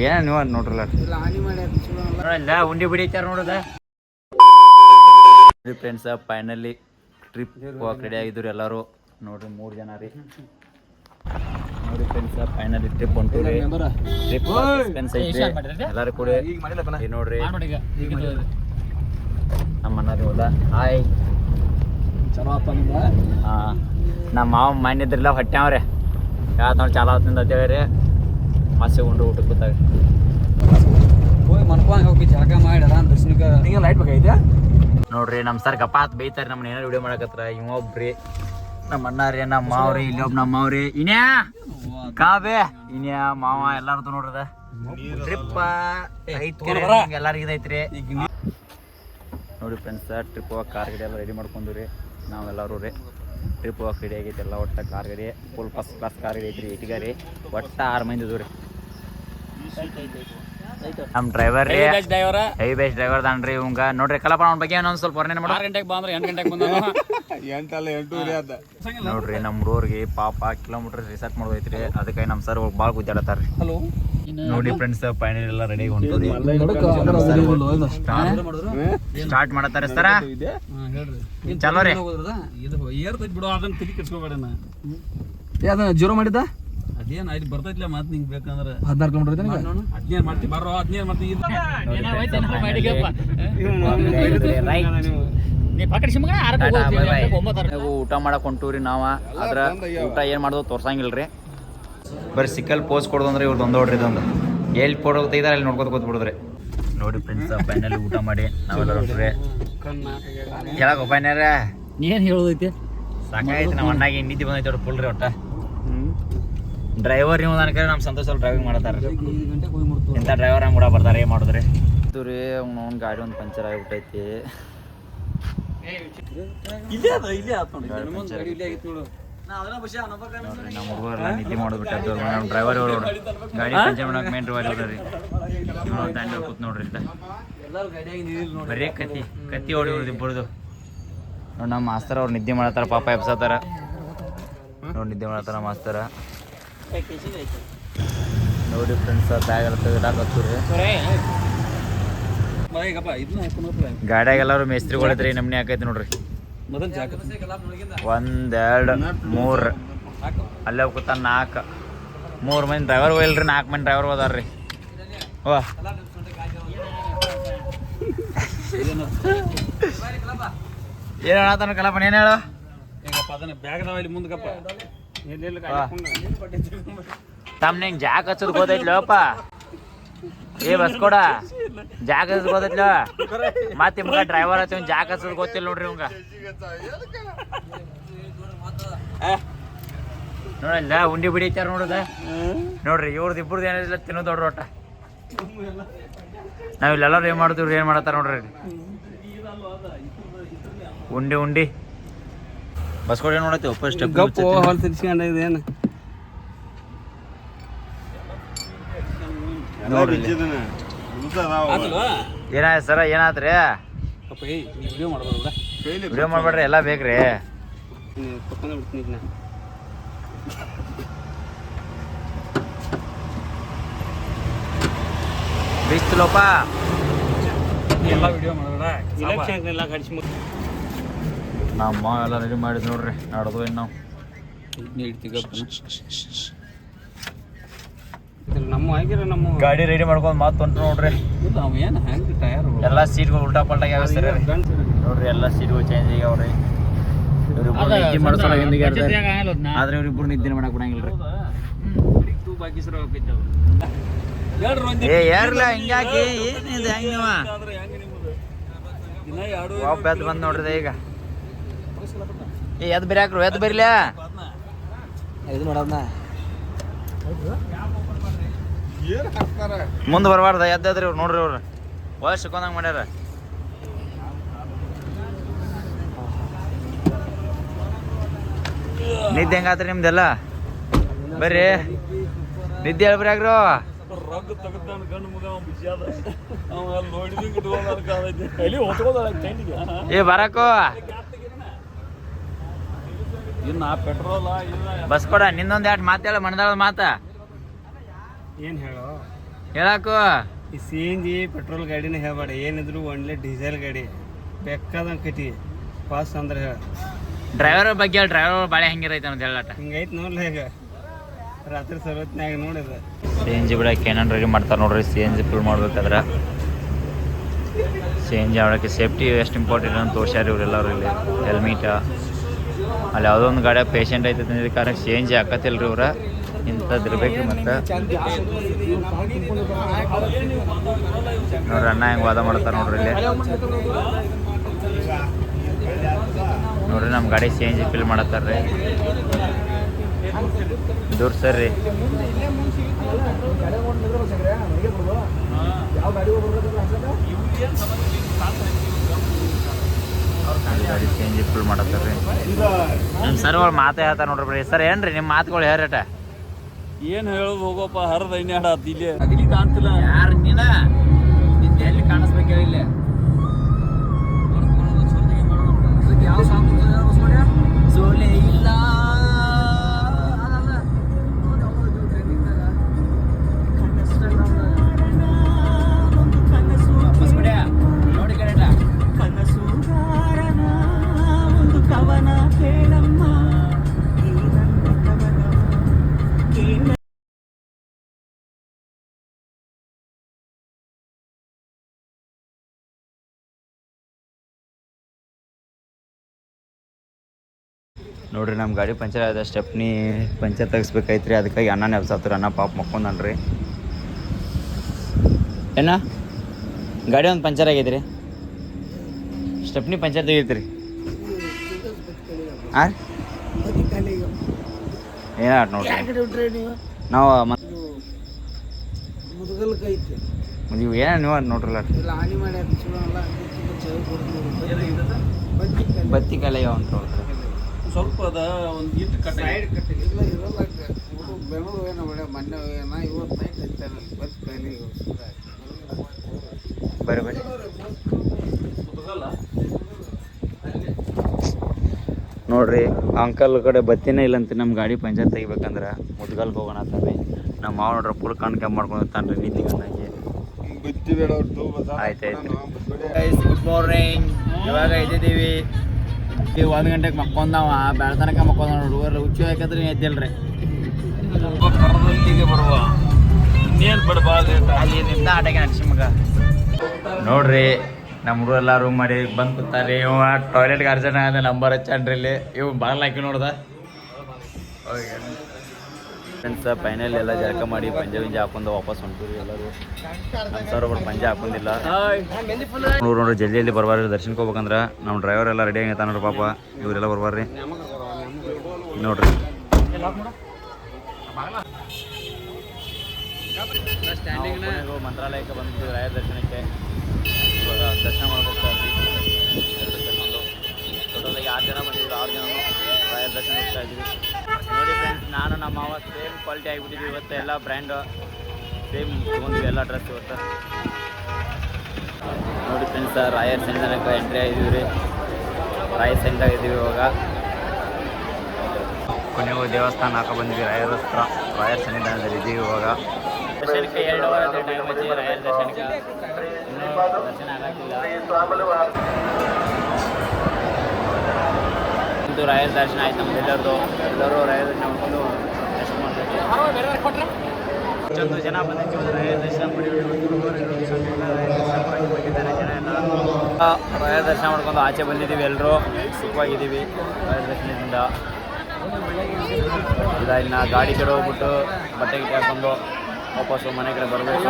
ಏನ ನೀವು ನೋಡ್ರಲ್ಲ ಉಂಡಿ ಬಿಡಿತಾರ ನೋಡದ ಫ್ರೆಂಡ್ಸ್. ಫೈನಲಿ ಟ್ರಿಪ್ ಹೋಗಕ್ಕೆ ರೆಡಿ ಆಗಿದ್ರು ಎಲ್ಲರೂ ನೋಡ್ರಿ. 3 ಜನ ರೀ ನೋಡಿ ಫ್ರೆಂಡ್ಸ್. ಫೈನಲಿ ಟ್ರಿಪ್ ಹೊಂಟೂರಿ. ಟ್ರಿಪ್ ಎಲ್ಲರೂ ಕೂಡ ನೋಡ್ರಿ. ನಮ್ಮ ಅಣ್ಣಾರಿ ಹೋದ. ಹಾಯ್ ಚಲೋ ಆತ. ನಮ್ಮ ಮಾವ ಮನೆ ಇದ್ರಲ್ಲ ಹೊಟ್ಟೆ ಅವ್ರೆ ಯಾವ ನೋಡಿ ಚಾಲ ಆತಂದ ಅಂತೇಳಿ ಮಸ್ಸೆ ಉಂಡು ಊಟಕ್ಕೆ ಕೂತಾಗ ಹೋಗಿ ಮನ್ಕೊಂಡ್ ಹೋಗಿ ಜಾಗ ಮಾಡಿ ಆರಾಮ್ ದರ್ಶನಕ್ಕೆ ನಿಂಗೆ ಲೈಟ್ ಬೇಕಾಗೈತೆ ನೋಡ್ರಿ. ನಮ್ಮ ಸರ್ ಗಪಾತ್ ಬೈತಾರೆ ನಮ್ಮನ್ನ ಏನಾರು ವಿಡಿಯೋ ಮಾಡಕತ್ರ. ಇವೊಬ್ರಿ ನಮ್ಮ ಅಣ್ಣಾರಿ, ನಮ್ಮ ಮಾವ್ರಿ, ಇಲ್ಲೊಬ್ಬ ನಮ್ಮ ಮಾವ್ರಿ, ಇನ್ಯಾ ಕಾಬೆ ಇನ್ಯಾ ಮಾವ ಎಲ್ಲಾರ್ದು ನೋಡ್ರದ ಟ್ರಿಪ್ ಐತಿ ಎಲ್ಲಾರಿಗೈತ್ರಿ ನೋಡಿ ಫ್ರೆಂಡ್ಸ್. ಟ್ರಿಪ್ ಹೋಗಕ್ಕೆ ಕಾರ್ ಗಾಡಿ ಎಲ್ಲ ರೆಡಿ ಮಾಡ್ಕೊಂಡ್ರಿ ನಾವೆಲ್ಲರೂ ರೀ. ಟ್ರಿಪ್ ಹೋಗಕ್ಕೆ ರೆಡಿ ಆಗೈತಿ ಎಲ್ಲ. ಒಟ್ಟು ಕಾರ್ ಗಾಡಿ ಫುಲ್ ಫಸ್ಟ್ ಕ್ಲಾಸ್ ಕಾರ್ ಗಾಡಿ ಐತ್ರಿ. 8 ಗಾಡಿ ಒಟ್ಟು 6 ಮಂದಿ ಇದ್ವು ರೀ. ನಮ್ಮ ಡ್ರೈವರ್ ರೀ ಹೆವಿ ಬೆಸ್ಟ್ ಡ್ರೈವರ್ ದಾನ್ರಿ ಇವಂಗ ನೋಡ್ರಿ. ಕಲಪ ಅವ್ನ ಬಗ್ಗೆ ಇನ್ನೊಂದು ಸ್ವಲ್ಪ ವರ್ಣನೆ ಮಾಡಿ. 6 ಗಂಟೆಗೆ ಬಂದ್ರೆ 8 ಗಂಟೆಗೆ ಬಂದ ನೋಡ್ರಿ. ನಮ್ಮ ಊರಿಗೆ ಪಾಪ ಕಿಲೋಮೀಟರ್ ರಿಸರ್ಚ್ ಮಾಡೋದೈತ್ರಿ. ಅದಕ್ಕೆ ನಮ್ಮ ಸರ್ ಭಾಳ ಗುದ್ದಾಡತ್ತಾರ್ರಿ. ಹಲೋ ನೋಡಿ ಫ್ರೆಂಡ್ಸ್. ಫೈನಲ್ ಎಲ್ಲ ರೆಡಿ ಹೊಂಟು ಸ್ಟಾರ್ಟ್ ಮಾಡತ್ತಾರ ಸರ. ಚಲೋ ರೀ. ಬಿಡು ಅದನ್ನ ತಿಳಿ ಕೆಡ್ಸ್ಕೋಬೇಡ. ಅದನ್ನ ಜೀರೋ ಮಾಡಿದ್ದ ಅದೇನು ಅಲ್ಲಿ ಬರ್ತೈತಿಲ್ಲ ಮಾತು ನಿಂಗೆ ಬೇಕಂದ್ರೆ 16 ಕಿಲೋಮೀಟರ್ ಐತೆ. 15 ಮಾಡ್ತೀವಿ ಬರೋ 15 ಮಾಡ್ತೀವಿ. ಊಟ ಮಾಡಕ್ ಹೊಂಟೂರಿ ನಾವ. ಆದ್ರ ಊಟ ಏನ್ ಮಾಡೋದು ತೋರ್ಸಂಗಿಲ್ರಿ. ಬರೀ ಸಿಕ್ಕಲ್ ಪೋಸ್ ಕೊಡೋದು ಅಂದ್ರೆ ಇವ್ರದ್ದು ನೋಡ್ರಿ. ಇದೊಂದು ಎಲ್ಲಿ ಫೋಟೋ ತೆಗಿದಾರೆ ಅಲ್ಲಿ ನೋಡ್ಕೊತ ಕೂತ್ಬಿಡುದ್ರಿ. ನೋಡಿ ಫ್ರೆಂಡ್ಸ್. ಫೈನಲ್ ಊಟ ಮಾಡಿ ನಾವೆಲ್ಲ ಹೊರಟ್ರಿ. ಹೇಳಕ್ ಫೈನಲ್ ಏನ್ ಹೇಳೋದೈತಿ ಸಾಕಾಯ್ತು. ನಮ್ಮ ಅಣ್ಣಾಗಿ ನಿದ್ದೆ ಬಂದೈತೆ ಅವ್ರು ಫುಲ್ ರೀ. ಒಟ್ಟ ಡ್ರೈವರ್ ನೀವು ನನಗೆ ನಮ್ಮ ಸಂತೋಷ ಅವ್ರು ಡ್ರೈವಿಂಗ್ ಮಾಡತ್ತಾರ. ಇಂಥ ಡ್ರೈವರ್ ಕೂಡ ಬರ್ತಾರೆ. ಏನು ಮಾಡಿದ್ರಿ ಇದು ರೀ. ಅವ್ನು ಗಾಡಿ ಒಂದು ಪಂಚರ್ ಆಗಿಬಿಟ್ಟೈತಿ. ನಮ್ಮ ಹುಡುಗರೆಲ್ಲ ನಿದ್ದೆ ಮಾಡೋದ್ಬಿಟ್ಟು ನಮ್ಮ ಡ್ರೈವರ್ ಅವರು ಗಾಡಿ ಪಂಚರ್ ಮಾಡಕ್ಕೆ ಮೇನ್ ಡ್ರೈವರ್ ರೀ. ಇವ್ರು ದಾಂಡಿ ಕೂತ್ ನೋಡ್ರಿ. ಬರೀ ಕತ್ತಿ ಹೊಡಿಯೋದು ಇಬ್ಬರದು. ನೋಡಿ ನಮ್ಮ ಮಾಸ್ತರ್ ಅವ್ರು ನಿದ್ದೆ ಮಾಡತ್ತಾರ. ಪಾಪ ಎಬ್ಸತ್ತಾರ ನೋಡಿ. ನಿದ್ದೆ ಮಾಡತ್ತಾರ ಮಾಸ್ತರ. ನೋಡಿ ಫ್ರೆಂಡ್ಸ್. ಬ್ಯಾಗ್ ಎಲ್ಲ ತೆಗೆದಾಕತ್ತೀರಿ. ಗಾಡಿಯಾಗೆಲ್ಲರೂ ಮೇಸ್ತ್ರಿಗಳಿದ್ರಿ. ನಮ್ನಿ ಹಾಕೈತಿ ನೋಡ್ರಿ. 1 2 3 ಅಲ್ಲೇ ಕೂತ 4 3 ಮಂದಿ ಡ್ರೈವರ್ ಹೋಗಿಲ್ರಿ. 4 ಮಂದಿ ಡ್ರೈವರ್ ಹೋದಾರ್ರಿ. ಓ ಏನು ಹೇಳತ್ತಾನ ಕಲಪನ? ಏನು ಹೇಳು ತಮ್ಮ ನಿಂಗೆ ಜಾಕ್ ಹಚ್ಚೋದು ಗೊತ್ತೈತ್ಲಪ್ಪ. ಏ ಬಸ್ ಕೊಡ ಜಾಕ್ ಹಚ್ಚೋದು ಗೊತ್ತೈತ್ಲ. ಮತ್ತೆ ನಿಮ್ಗೆ ಡ್ರೈವರ್ ಹಚ್ಚ ಜಾಕ್ ಹಚ್ಚೋದು ಗೊತ್ತಿಲ್ಲ ನೋಡ್ರಿ. ಇವಂಗ ನೋಡಲ್ಲ ಉಂಡಿ ಬಿಡಿತಾರ ನೋಡುದ ನೋಡ್ರಿ. ಇವ್ರದ್ದು ಇಬ್ಬರದ್ದು ಏನಿಲ್ಲ ತಿನ್ನೋದು ದೊಡ್ಡ ಒಟ್ಟ. ನಾವಿಲ್ಲೆಲ್ಲರೂ ಏನು ಮಾಡ್ತೀವ್ರಿ? ಏನು ಮಾಡತ್ತಾರ ನೋಡ್ರಿ. ಉಂಡಿ ಬಸ್ ಕೊಡಿ ನೋಡತ್ತೀವಿ. ಫಸ್ಟ್ ಏನು ನೋಡ್ರಿ. ಏನಾಯ್ತು ಸರ? ಏನಾತ್ರಿ? ವಿಡಿಯೋ ಮಾಡ್ಬೇಡ್ರಿ. ಎಲ್ಲ ಬೇಕ್ರಿ. ಬಿಸ್ತಲೋಪ ಎಲ್ಲ ವಿಡಿಯೋ ಮಾಡಬೇಡ. ನಮ್ಮ ಎಲ್ಲ ರೆಡಿ ಮಾಡಿದ್ ನೋಡ್ರಿ. ನಾಡೋದು ಇನ್ನು ನಮ್ಮ ಗಾಡಿ ರೆಡಿ ಮಾಡ್ಕೊಂಡು ಮಾತು ಹೊಂಟು ನೋಡ್ರಿ. ಎಲ್ಲ ಸೀಟ್ಗಳು ಉಲ್ಟಾ ಪಲ್ಟಾ ವ್ಯವಸ್ಥೆ ನೋಡ್ರಿ. ಎಲ್ಲ ಸೀಟ್ಗಳು ಚೇಂಜ್ ಆಗ್ಯಾವ್ರಿ. ನಿದ್ದೆ ಮಾಡಿಸಲ್ಲ ಆದ್ರೆ ಇವ್ರಿಬ್ರು ನಿದ್ದೆ ಮಾಡಕ್ ಬಿಡಂಗಿಲ್ರಿ. ಯಾರಲ್ಲ ಹಿಂಗಾಗಿ ಏನಿದೆ ಹೆಂಗ ನೀವು ಒಬ್ಬ ಎದ್ದು ಬಂದು ನೋಡ್ರಿ. ಈಗ ಎದ್ ಬೇರೆ ಹಾಕ್ರು. ಎದ್ದು ಬರಿಲ ಇದು ಮಾಡೋದ್ನ ಮುಂದೆ ಬರಬಾರ್ದ. ಎದ್ದದ್ರಿ ಇವ್ರು ನೋಡ್ರಿ. ಅವ್ರು ವಯಸ್ಸು ಸಿಕ್ಕೊಂದಂಗೆ ಮಾಡ್ಯಾರ. ನಿದ್ದೆ ಹೆಂಗಾತ್ರಿ ನಿಮ್ದೆಲ್ಲ? ಬರ್ರಿ ನಿದ್ದೆ ಹೇಳ್ಬ್ರಿ ಆಗ್ರು. ಏ ಬರಕೋ ಬಸ್ ಕೊಡ. ನಿನ್ನೊಂದು 2 ಮಾತು ಹೇಳ. ಮನದಾಳ ಮಾತ ಏನು ಹೇಳೋ? ಹೇಳಾಕು ಈ CNG ಪೆಟ್ರೋಲ್ ಗಾಡಿನ ಹೇಳ್ಬೇಡ, ಏನಿದ್ರು ಒಳ್ಳೆ ಡೀಸೆಲ್ ಗಾಡಿ ಬೇಕಾದಂಗೆ ಕಟಿ ಪಾಸ್ ಅಂದ್ರೆ ಹೇಳ. ಡ್ರೈವರ್ ಬಗ್ಗೆ ಡ್ರೈವರ್ ಬಾಳೆ ಹೆಂಗಿರೈತೆ ಅಂತ ಹೇಳಾಟ. ಹಿಂಗೈತೆ ನೋಡ್ಲಿ ಈಗ ರಾತ್ರಿ ಸರ್ವತ್ನಾಗ ನೋಡಿದ CNG ಬಿಡಕ್ಕೆ ಏನೇನು ರೆಡಿ ಮಾಡ್ತಾರೆ ನೋಡ್ರಿ. CNG ಫುಲ್ ಮಾಡ್ಬೇಕಾದ್ರೆ CNG ಆಡೋಕ್ಕೆ ಸೇಫ್ಟಿ ಎಷ್ಟು ಇಂಪಾರ್ಟೆಂಟ್ ಅಂತ ತೋರ್ಸ್ಯಾರ ಇವರೆಲ್ಲರೂ. ಇಲ್ಲಿ ಹೆಲ್ಮೆಟ ಅಲ್ಲಿ ಯಾವುದೋ ಒಂದು ಗಾಡಿಯಾಗ ಪೇಷಂಟ್ ಐತೆ ಅಂದಿದ್ದ ಕಾರಣ CNG ಹಾಕತ್ತಿಲ್ರಿ ಇವ್ರ. ಇಂಥದ್ದು ಇರ್ಬೇಕು. ಮತ್ತು ನೋಡ್ರಿ ಅಣ್ಣ ಹೆಂಗೆ ವಾದ ಮಾಡ್ತಾರೆ ನೋಡ್ರಿ ಇಲ್ಲಿ. ನೋಡ್ರಿ ನಮ್ಮ ಗಾಡಿ CNG ಫಿಲ್ ಮಾಡತ್ತಾರ್ರಿ. ದೂರ ಸರ್ರಿ. ಗಾಡಿ CNG ಫುಲ್ ಮಾಡತ್ತಾರ್ರಿ. ನಿಮ್ಮ ಸರ್ಗಳು ಮಾತು ಹೇಳ್ತಾರೆ ನೋಡ್ರಿ ಬರೀ. ಸರ್ ಏನ್ರಿ ನಿಮ್ಮ ಮಾತುಗಳು ಹೇರಟ? ಏನು ಹೇಳೋದು ಹೋಗೋಪ್ಪ, ಹರಿದ ಇನ್ನೇಡ ಇಲ್ಲಿ ಅಗಲಿ ಕಾಣ್ತಿಲ್ಲ. ಯಾರು ನೀನ ಎಲ್ಲಿ ಕಾಣಿಸ್ಬೇಕು ಹೇಳಿ ಇಲ್ಲಿ? ಯಾವ ಸಾಂಗ್ ಸೋಲೆ ಇಲ್ಲ ನೋಡಿ ಕರೆಕ್ಟ. ನೋಡ್ರಿ ನಮ್ಮ ಗಾಡಿ ಪಂಚರ್ ಆದ, ಸ್ಟೆಪ್ನಿ ಪಂಚರ್ ತೆಗಿಸ್ಬೇಕಾಯ್ತು ರೀ. ಅದಕ್ಕಾಗಿ ಅಣ್ಣ ನೆಪ್ಸಾತ್ರಿ. ಅಣ್ಣ ಪಾಪ ಮಕ್ಕೊಂದನ್ರಿ. ಏನ ಗಾಡಿ ಒಂದು ಪಂಚರ್ ಆಗೈತೆ ರೀ, ಸ್ಟೆಪ್ನಿ ಪಂಚರ್ ತೆಗೀತ್ರಿ. ಹಾಂ ಏನಾಟ್ ನೋಡ್ರಿ ನಾವು ನೀವು ಏನ ನೀವು ಅಂತ ನೋಡ್ರಲ್ಲ. ಬತ್ತಿ ಕಲೆ ಅಂತ ಸ್ವಲ್ಪ ಅದ ಒಂದು ಇಟ್ಟು ಕಟ್ಟ ಬರ್ರಿ ಬರ್ರಿ. ನೋಡ್ರಿ ಅಂಕಲ್ ಕಡೆ ಬತ್ತಿನೇ ಇಲ್ಲಂತ. ನಮ್ಮ ಗಾಡಿ ಪಂಚರ್ ತೆಗಿಬೇಕಂದ್ರೆ ಮುದ್ಗಲ್ಗೆ ಹೋಗೋಣ ಅಂತಾನೆ. ನಮ್ಮ ಮಾವ ನೋಡ್ರಿ ಫುಲ್ ಕಣ್ ಕ್ಯಾಪ್ ಮಾಡ್ಕೊಂಡು ತಾನ್ರಿ ನಿಂತಿ ಗಂದಾಗಿ. ಆಯ್ತಾಯ್ತು. Good morning. ಇವಾಗ ಇದ್ದೀವಿ 1 ಗಂಟೆಗೆ ಮಕ್ಕೊಂಡವ. ಬೆಳತನಕ ಮಕ್ಕೊಂಡ ನೋಡ್ರಿ. ಹುಚ್ಚು ಹಾಕಿದ್ರೆ ಎದ್ದಿಲ್ರಿ. ಕರದಲ್ಲಿಗೆ ಬರುವ ಇನ್ನೇನು ಬಿಡಬಾರ್ದು ಅಲ್ಲಿ ನಿಂದ ಆಟಕ್ಕೆ ನಡ್ಸಿ ಮಗ. ನೋಡ್ರಿ ನಮ್ಮ ಹುಡುಗ ಎಲ್ಲ ರೂಮ್ ಮಾಡಿ ಬಂದು ಕೂತಾರೆ. ಇವ ಟಾಯ್ಲೆಟ್ಗೆ ಅರ್ಜೆಂಟ್ ಆದ ನಂಬರ್ ಹಚ್ಚನ್ರಿ ಇಲ್ಲಿ. ಇವ್ ಬಾಗಿಲು ಹಾಕಿ ನೋಡ್ದ. ಫ್ರೆಂಡ್ಸ್ ಫೈನಲ್ ಎಲ್ಲ ಜಳಕ ಮಾಡಿ ಪಂಜೆ ಹಾಕೊಂಡು ವಾಪಸ್ ಹೊಂಟಿರಿ ಎಲ್ಲರೂ. ನಮ್ಮ ಸರ್ ಒಬ್ಬರು ಪಂಜೆ ಹಾಕೊಂಡಿಲ್ಲ. ನೋಡ್ರಿ ಜಲ್ದಿ ಬರ್ಬಾರ್ರಿ ದರ್ಶನಕ್ಕೆ ಹೋಗ್ಬೇಕಂದ್ರೆ. ನಮ್ಮ ಡ್ರೈವರ್ ಎಲ್ಲ ರೆಡಿ ಆಗೈತ ನೋಡ್ರಿ. ಪಾಪ ಇವರೆಲ್ಲ ಬರ್ಬಾರ್ರಿ ನೋಡ್ರಿ. ಮಂತ್ರಾಲಯಕ್ಕೆ ಬಂದಿದ್ದೀವಿ ರಾಯ ದರ್ಶನಕ್ಕೆ. ಇವಾಗ ದರ್ಶನ ಮಾಡ್ಕೊತಾ ಇದ್ವಿ. ಟೋಟಲಾಗಿ 6 ಜನ ಬಂದಿದ್ದೀವಿ. 6 ಜನನು ರಾಯ ದರ್ಶನ ಹೋಗ್ತಾ ಇದ್ವಿ. ನೋಡಿ ಫ್ರೆಂಡ್ಸ್, ನಾನು ನಮ್ಮ ಮಾವ ಸೇಮ್ ಕ್ವಾಲಿಟಿ ಆಗಿಬಿಟ್ಟಿದ್ವಿ ಇವತ್ತು. ಎಲ್ಲ ಬ್ರ್ಯಾಂಡು ಸೇಮ್ ತೊಗೊಂಡ್ವಿ ಎಲ್ಲ ಡ್ರೆಸ್ ಇವತ್ತು. ನೋಡಿ ಫ್ರೆಂಡ್ಸ್, ರಾಯರ್ ಸನ್ನಿಧಾನಕ್ಕೆ ಎಂಟ್ರಿ ಆಗಿದ್ದೀವಿ ರೀ. ರಾಯರ್ ಸನ್ನಿಧಾನ ಇದ್ದೀವಿ ಇವಾಗ. ಕೊನೆಗೂ ದೇವಸ್ಥಾನ ಹಾಕೋ ಬಂದ್ವಿ ರಾಯರ್ ಹತ್ರ. ರಾಯರ್ ಸನ್ನಿಧಾನದಲ್ಲಿ ಇದ್ದೀವಿ ಇವಾಗ. ದರ್ಶನಕ್ಕೆ 2 ಅವರ್ ಆಯ್ತು ಟೈಮ್ ಹಚ್ಚಿ ರಾಯರ್ ದರ್ಶನಕ್ಕೆ. ಇನ್ನೂ ದರ್ಶನ ಆಗಕ್ಕಿಲ್ಲ. ಇಂದು ರಾಯರ್ ದರ್ಶನ ಆಯ್ತು ನಮ್ದು ಎಲ್ಲರದು. ಎಲ್ಲರೂ ರಾಯರ್ ದರ್ಶನ ಮಾಡ್ಕೊಂಡು ದರ್ಶನ ಮಾಡ್ತೀವಿ. ಇಷ್ಟೊಂದು ಜನ ಬಂದಿದ್ದೀವಿ ರಾಯರ್ ದರ್ಶನ ಮಾಡಿದ್ದಾರೆ ಜನ ಎಲ್ಲ. ರಾಯರ್ ದರ್ಶನ ಮಾಡ್ಕೊಂಡು ಆಚೆ ಬಂದಿದ್ದೀವಿ. ಎಲ್ಲರೂ ಸುಖವಾಗಿದ್ದೀವಿ ರಾಯರ್ ದರ್ಶನದಿಂದ. ಇಲ್ಲ ಇನ್ನು ಗಾಡಿ ಕಡೆ ಹೋಗ್ಬಿಟ್ಟು ಬಟ್ಟೆ ಗಿಟ್ಟೆ ಹಾಕೊಂಡು ವಾಪಸ್ಸು ಮನೆ ಕಡೆ ಬರಬೇಕು.